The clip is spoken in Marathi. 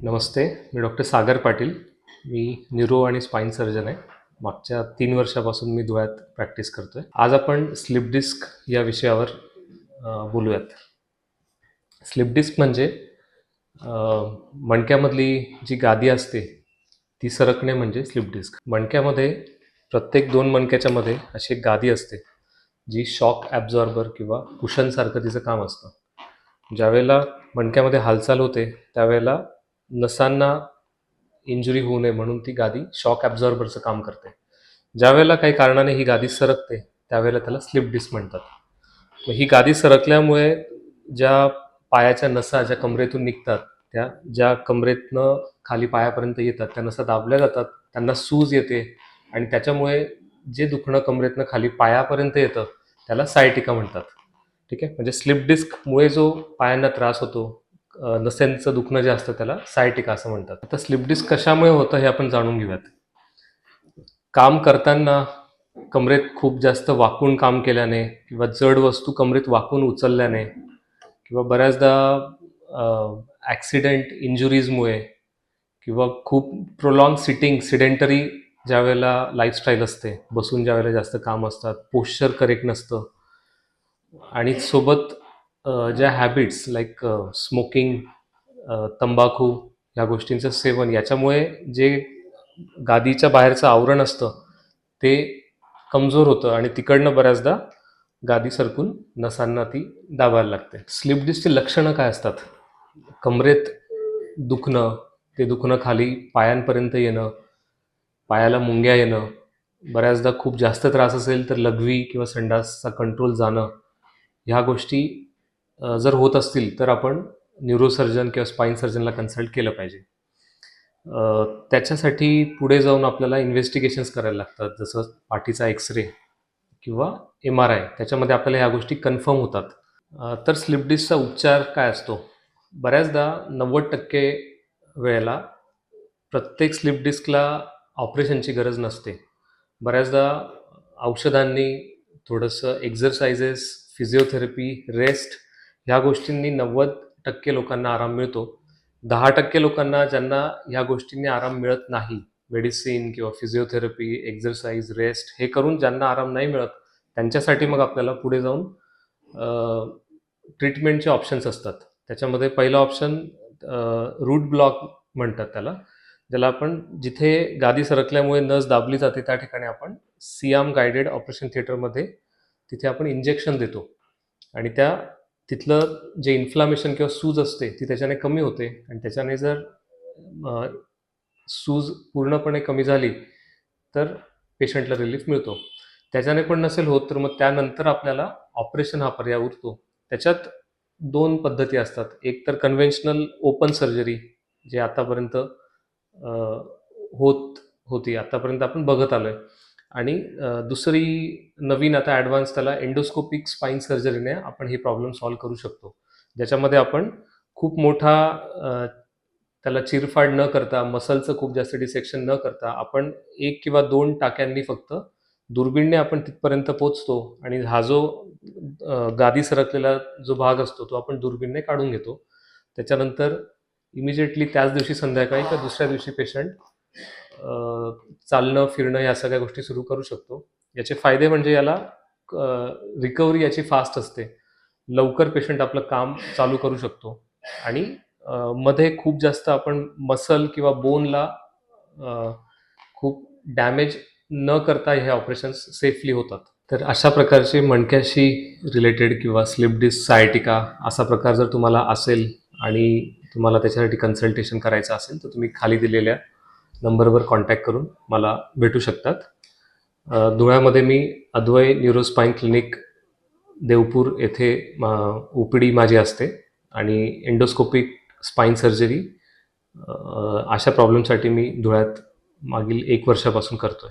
नमस्ते. मी डॉक्टर सागर पाटील. मी न्यूरो आणि स्पाइन सर्जन आहे. मागच्या 3 वर्षापासून मी धुळ्यात प्रॅक्टिस करतोय. आज आपण स्लिप डिस्क या विषयावर बोलूयात. स्लिप डिस्क म्हणजे मणक्यामधली जी गादी असते ती सरकणे म्हणजे स्लिप डिस्क. मणक्यामध्ये प्रत्येक 2 मणक्याच्या मध्ये अशी एक गादी असते जी शॉक ॲब्झॉर्बर किंवा कुशनसारखं तिचं काम असतं. ज्यावेळेला मणक्यामध्ये हालचाल होते त्यावेळेला नसांना इंजुरी होऊ नये म्हणून ती गादी शॉक ॲब्झॉर्बरचं काम करते. ज्यावेळेला काही कारणाने ही गादी सरकते त्यावेळेला त्याला स्लिप डिस्क म्हणतात. मग ही गादी सरकल्यामुळे ज्या पायाच्या नसा ज्या कमरेतून निघतात त्या ज्या कमरेतनं खाली पायापर्यंत येतात त्या नसा दाबल्या जातात, त्यांना सूज येते आणि त्याच्यामुळे जे दुखणं कमरेतनं खाली पायापर्यंत येतं त्याला सायटिका म्हणतात. ठीक आहे, म्हणजे स्लिप डिस्कमुळे जो पायांना त्रास होतो, नसांचं दुखणं जे असतं त्याला सायटिका असं म्हणतात. आता स्लिप डिस्क कशामुळे होतं हे आपण जाणून घेऊयात. काम करताना कमरेत खूप जास्त वाकून काम केल्याने किंवा जड वस्तू कमरेत वाकून उचलल्याने किंवा बऱ्याचदा ॲक्सिडेंट इंजुरीजमुळे किंवा खूप प्रोलॉंग सिटिंग सिडेंटरी ज्यावेळेला लाईफस्टाईल असते, बसून ज्यावेळेला जास्त काम असतात, पोश्चर करेक्ट नसतं आणि सोबत ज्या हॅबिट्स लाईक स्मोकिंग, तंबाखू ह्या गोष्टींचं सेवन याच्यामुळे जे गादीच्या बाहेरचं आवरण असतं ते कमजोर होतं आणि तिकडनं बऱ्याचदा गादी सरकून नसांना ती दाबायला लागते. स्लिप डिस्कची लक्षणं काय असतात? कमरेत दुखणं, ते दुखणं खाली पायांपर्यंत येणं, पायाला मुंग्या येणं, बऱ्याचदा खूप जास्त त्रास असेल तर लघवी किंवा संडासचा कंट्रोल जाणं, ह्या गोष्टी जर होत असतील तर आपण न्यूरोसर्जन किंवा स्पाइन सर्जनला कन्सल्ट केलं पाहिजे. त्याच्यासाठी पुढे जाऊन आपल्याला इन्व्हेस्टिगेशन्स करायला लागतात, जसं पाठीचा एक्सरे किंवा MRI. त्याच्यामध्ये आपल्याला ह्या गोष्टी कन्फर्म होतात. तर स्लिप डिस्कचा उपचार काय असतो? बऱ्याचदा 90% वेळेला प्रत्येक स्लिप डिस्कला ऑपरेशनची गरज नसते. बऱ्याचदा औषधांनी, थोडंसं एक्झरसाइजेस, फिजिओथेरपी, रेस्ट ह्या गोष्टींनी 90% लोकांना आराम मिळतो. 10% लोकांना ज्यांना ह्या गोष्टींनी आराम मिळत नाही, मेडिसिन किंवा फिजिओथेरपी, एक्झरसाइज, रेस्ट हे करून ज्यांना आराम नाही मिळत त्यांच्यासाठी मग आपल्याला पुढे जाऊन ट्रीटमेंटचे ऑप्शन्स असतात. त्याच्यामध्ये पहिलं ऑप्शन रूट ब्लॉक म्हणतात त्याला, ज्याला आपण जिथे गादी सरकल्यामुळे नस दाबली जाते त्या ठिकाणी आपण सियाम गायडेड ऑपरेशन थिएटरमध्ये तिथे आपण इंजेक्शन देतो आणि तिथलं जे इन्फ्लामेशन किंवा सूज असते ती त्याच्याने कमी होते आणि त्याच्याने जर सूज पूर्णपणे कमी झाली तर पेशंटला रिलीफ मिळतो. त्याच्याने पण नसेल होत तर मग त्यानंतर आपल्याला ऑपरेशन हा पर्याय उरतो. त्याच्यात 2 पद्धती असतात. एक तर कन्व्हेन्शनल ओपन सर्जरी, जे आतापर्यंत होती आतापर्यंत आपण बघत आलोय, आणि दुसरी नवीन आता ॲडव्हान्स त्याला एंडोस्कोपिक स्पाइन सर्जरीने आपण ही प्रॉब्लेम सॉल्व्ह करू शकतो, ज्याच्यामध्ये आपण खूप मोठा त्याला चिरफाड न करता, मसलचं खूप जास्त डिसेक्शन न करता आपण 1 किंवा 2 टाक्यांनी फक्त दुर्बीणने आपण तिथपर्यंत पोचतो आणि हा जो गादी सरकलेला जो भाग असतो तो आपण दुर्बीणने काढून घेतो. त्याच्यानंतर इमिजिएटली त्याच दिवशी संध्याकाळी किंवा दुसऱ्या दिवशी पेशंट चालणं, फिरणं या सगळ्या गोष्टी सुरू करू शकतो. याचे फायदे म्हणजे याला रिकव्हरी याची फास्ट असते, लवकर पेशंट आपलं काम चालू करू शकतो आणि मध्ये खूप जास्त आपण मसल किंवा बोनला खूप डॅमेज न करता हे ऑपरेशन्स सेफली होतात. तर अशा प्रकारचे मणक्याशी रिलेटेड किंवा स्लिप डिस्क, सायटिका असा प्रकार जर तुम्हाला असेल आणि तुम्हाला त्याच्यासाठी कन्सल्टेशन करायचं असेल तर तुम्ही खाली दिलेल्या नंबरवर कॉन्टॅक्ट करून मला भेटू शकतात. धुळ्यामध्ये मी अद्वय न्यूरोस्पाइन क्लिनिक देवपूर येथे OPD माझी असते आणि एंडोस्कोपिक स्पाइन सर्जरी अशा प्रॉब्लेमसाठी मी धुळ्यात मागील 1 वर्षापासून करतोय.